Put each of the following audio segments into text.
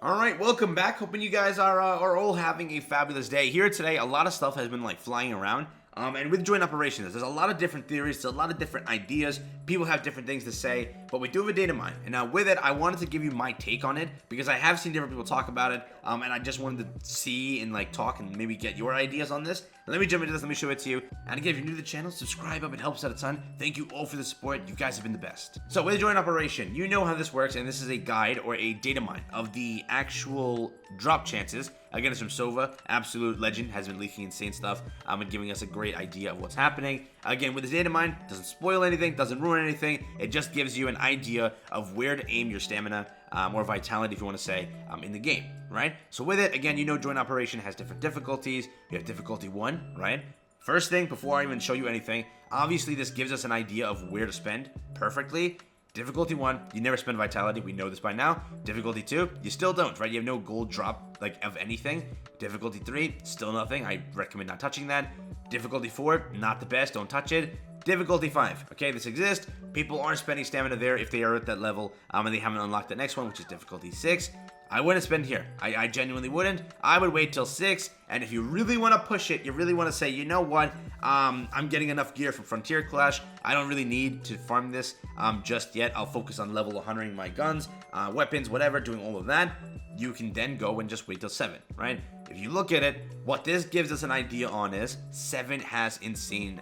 All right, welcome back. Hoping you guys are all having a fabulous day. Here today, a lot of stuff has been like flying around. And with joint operations, there's a lot of different theories, there's a lot of different ideas. People have different things to say, but we do have a data mine. And now with it, I wanted to give you my take on it because I have seen different people talk about it. And I just wanted to see and like talk and maybe get your ideas on this. Let me jump into this. Let me show it to you. And again, if you're new to the channel, subscribe up. It helps out a ton. Thank you all for the support. You guys have been the best. So with a joint operation, you know how this works. And this is a guide or a data mine of the actual drop chances. Again, it's from Sova. Absolute legend. Has been leaking insane stuff and giving us a great idea of what's happening. Again, with this data mine, doesn't spoil anything, doesn't ruin anything. It just gives you an idea of where to aim your stamina or vitality, if you want to say, in the game, right? So with it, again, you know joint operation has different difficulties. You have difficulty 1, right? First thing, before I even show you anything, obviously this gives us an idea of where to spend perfectly. Difficulty 1, you never spend vitality. We know this by now. Difficulty 2, you still don't, right? You have no gold drop, like, of anything. Difficulty 3, still nothing. I recommend not touching that. Difficulty 4, not the best. Don't touch it. Difficulty 5, okay, this exists. People are spending stamina there if they are at that level, and they haven't unlocked the next one, which is difficulty 6. I wouldn't spend here. I genuinely wouldn't. I would wait till 6, and if you really want to push it, you really want to say, you know what, I'm getting enough gear from Frontier Clash. I don't really need to farm this just yet. I'll focus on level 100ing my guns, weapons, whatever, doing all of that. You can then go and just wait till 7, right? If you look at it, what this gives us an idea on is 7 has insane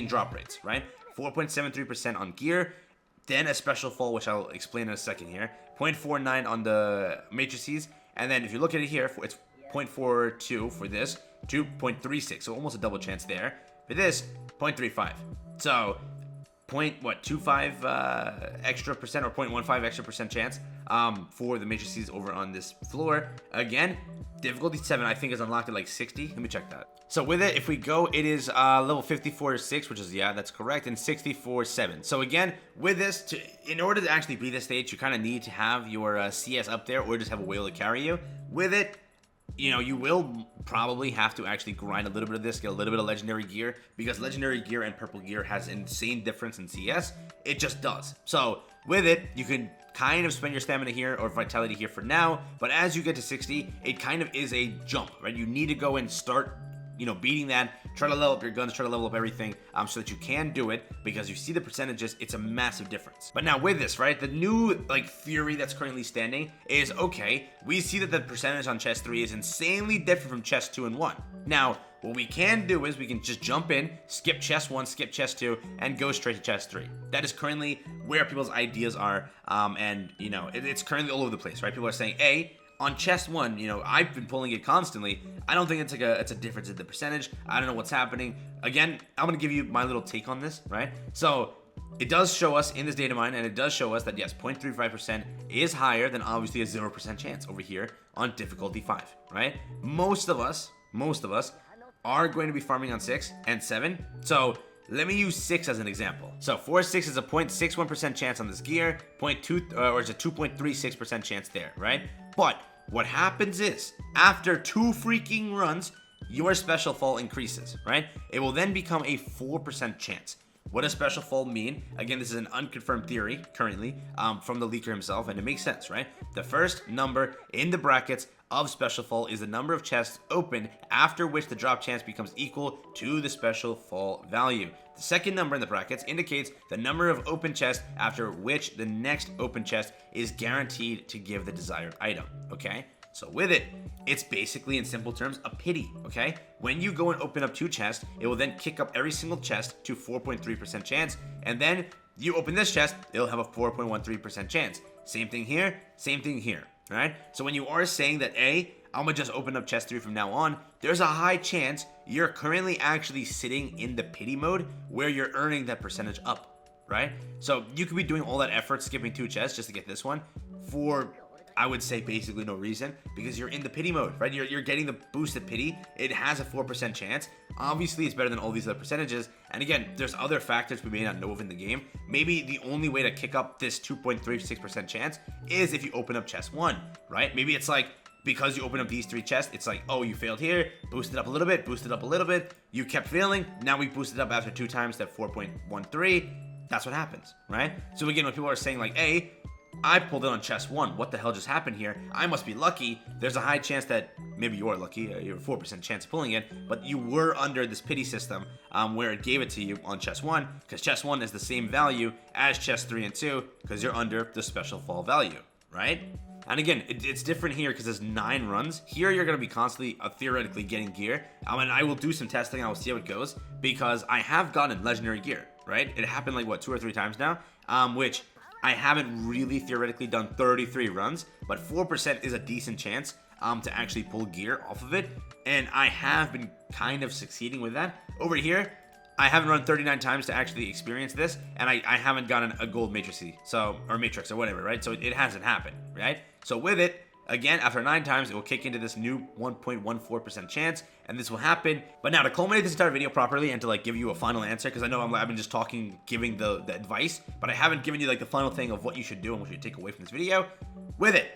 drop rates, right? 4.73% on gear, then a special fall, which I'll explain in a second here. 0.49 on the matrices, and then if you look at it here, it's 0.42 for this, 2.36, so almost a double chance there. For this, 0.35. So, 0.25 extra percent or 0.15 extra percent chance for the matrices over on this floor. Again, difficulty 7 I think is unlocked at like 60. Let me check that. So with it, if we go, it is level 54-6, which is, yeah, that's correct, and 64-7. So again, with this, in order to actually beat this stage, you kind of need to have your CS up there or just have a whale to carry you. With it, you know, you will probably have to actually grind a little bit of this, get a little bit of legendary gear, because legendary gear and purple gear has insane difference in CS. It just does. So with it, you can kind of spend your stamina here or vitality here for now, but as you get to 60, it kind of is a jump, right? You need to go and start, you know, beating that, try to level up your guns, try to level up everything so that you can do it, because you see the percentages, it's a massive difference. But now with this, right, the new like theory that's currently standing is, okay, we see that the percentage on chest 3 is insanely different from chest 2 and 1. Now, what we can do is we can just jump in, skip chest 1, skip chest 2, and go straight to chest 3. That is currently where people's ideas are, and, you know, it's currently all over the place, right? People are saying, on chest 1, you know, I've been pulling it constantly. I don't think it's like it's a difference in the percentage. I don't know what's happening. Again, I'm going to give you my little take on this, right? So it does show us in this data mine, and it does show us that, yes, 0.35% is higher than obviously a 0% chance over here on difficulty 5, right? Most of us are going to be farming on 6 and 7. So let me use 6 as an example. So for 6 is a 0.61% chance on this gear, or it's a 2.36% chance there, right? But what happens is, after 2 freaking runs, your special fall increases, right? It will then become a 4% chance. What does special fall mean? Again, this is an unconfirmed theory currently from the leaker himself, and it makes sense, right? The first number in the brackets of special fall is the number of chests opened after which the drop chance becomes equal to the special fall value. The second number in the brackets indicates the number of open chests after which the next open chest is guaranteed to give the desired item, okay? So with it, it's basically, in simple terms, a pity, okay? When you go and open up 2 chests, it will then kick up every single chest to 4.3% chance, and then you open this chest, it'll have a 4.13% chance. Same thing here, right? So when you are saying that, I'm gonna just open up chest 3 from now on, there's a high chance you're currently actually sitting in the pity mode where you're earning that percentage up, right? So you could be doing all that effort, skipping 2 chests just to get this one for, I would say, basically no reason, because you're in the pity mode, right? You're getting the boosted pity. It has a 4% chance. Obviously, it's better than all these other percentages. And again, there's other factors we may not know of in the game. Maybe the only way to kick up this 2.36% chance is if you open up chest 1, right? Maybe it's like, because you open up these 3 chests, it's like, oh, you failed here, boosted up a little bit, you kept failing, now we boosted up after 2 times that 4.13. That's what happens, right? So again, when people are saying like, I pulled it on chest 1. What the hell just happened here? I must be lucky. There's a high chance that maybe you are lucky. You have a 4% chance of pulling it, but you were under this pity system where it gave it to you on chest 1, because chest 1 is the same value as chest 3 and 2 because you're under the special fall value, right? And again, it's different here because there's 9 runs. Here, you're going to be constantly, theoretically, getting gear. And I will do some testing. I will see how it goes because I have gotten legendary gear, right? It happened like, what, 2 or 3 times now, which I haven't really theoretically done 33 runs, but 4% is a decent chance to actually pull gear off of it. And I have been kind of succeeding with that. Over here, I haven't run 39 times to actually experience this, and I haven't gotten a gold matrix, or matrix or whatever, right? So it hasn't happened, right? So with it, again, after 9 times, it will kick into this new 1.14% chance, and this will happen. But now to culminate this entire video properly and to like give you a final answer, because I know I've been just talking, giving the advice, but I haven't given you like the final thing of what you should do and what you should take away from this video. With it,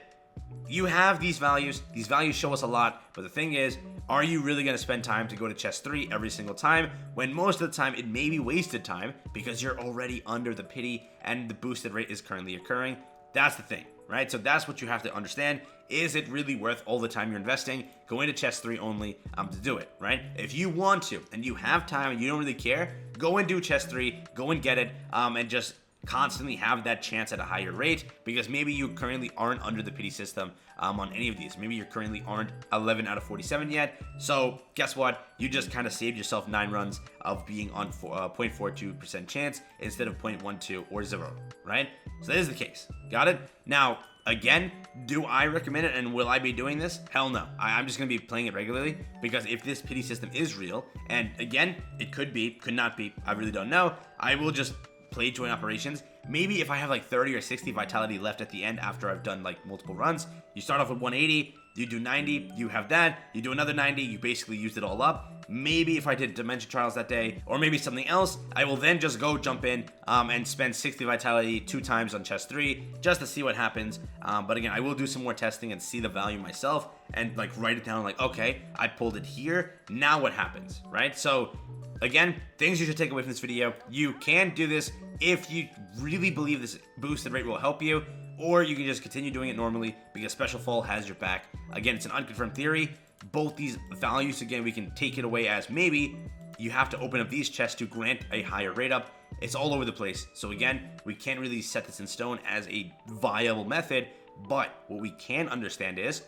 you have these values. These values show us a lot, but the thing is, are you really going to spend time to go to chest 3 every single time when most of the time it may be wasted time because you're already under the pity and the boosted rate is currently occurring? That's the thing, right? So that's what you have to understand. Is it really worth all the time you're investing going to chest 3 only to do it, right? If you want to and you have time and you don't really care, go and do chest 3, go and get it, and just constantly have that chance at a higher rate, because maybe you currently aren't under the pity system on any of these. Maybe you currently aren't 11 out of 47 yet. So guess what? You just kind of saved yourself 9 runs of being on 0.42% chance instead of 0.12 or 0, right? So that is the case. Got it? Now, again, do I recommend it and will I be doing this? Hell no. I'm just going to be playing it regularly, because if this pity system is real, and again, it could be, could not be, I really don't know, I will just play joint operations. Maybe if I have like 30 or 60 vitality left at the end after I've done like multiple runs, you start off with 180, you do 90, you have that, you do another 90, you basically used it all up. Maybe if I did Dimension Trials that day, or maybe something else, I will then just go jump in and spend 60 vitality 2 times on chest 3 just to see what happens. But again, I will do some more testing and see the value myself and like write it down like, okay, I pulled it here, now what happens, right? So again, things you should take away from this video. You can do this if you really believe this boosted rate will help you, or you can just continue doing it normally because Special Fall has your back. Again, it's an unconfirmed theory. Both these values, again, we can take it away as maybe you have to open up these chests to grant a higher rate up. It's all over the place. So again, we can't really set this in stone as a viable method, but what we can understand is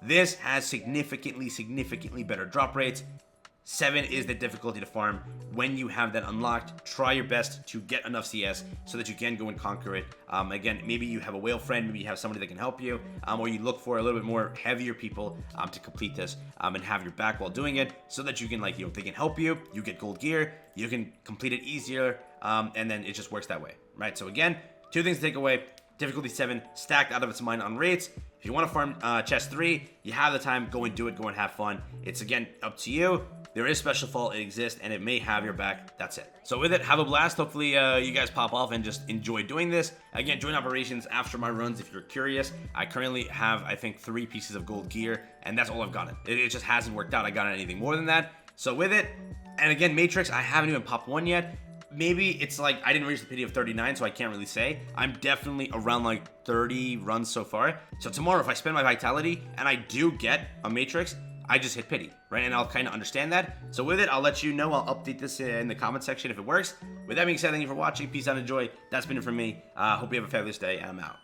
this has significantly better drop rates. 7 is the difficulty to farm. When you have that unlocked, try your best to get enough CS so that you can go and conquer it. Again, maybe you have a whale friend, maybe you have somebody that can help you, or you look for a little bit more heavier people to complete this and have your back while doing it, so that you can, like, they can help you, you get gold gear, you can complete it easier, and then it just works that way, right? So again, 2 things to take away. Difficulty 7, stacked out of its mind on rates. If you want to farm chest 3, you have the time, go and do it, go and have fun. It's, again, up to you. There is Special Fall, it exists, and it may have your back. That's it. So with it, have a blast. Hopefully you guys pop off and just enjoy doing this. Again, join operations after my runs if you're curious. I currently have, I think, 3 pieces of gold gear, and that's all I've gotten. It just hasn't worked out. I got anything more than that. So with it, and again, Matrix, I haven't even popped 1 yet. Maybe it's like I didn't reach the pity of 39, so I can't really say. I'm definitely around like 30 runs so far. So tomorrow, if I spend my vitality and I do get a Matrix, I just hit pity, right? And I'll kind of understand that. So with it, I'll let you know. I'll update this in the comment section if it works. With that being said, thank you for watching. Peace out and enjoy. That's been it from me. Hope you have a fabulous day, and I'm out.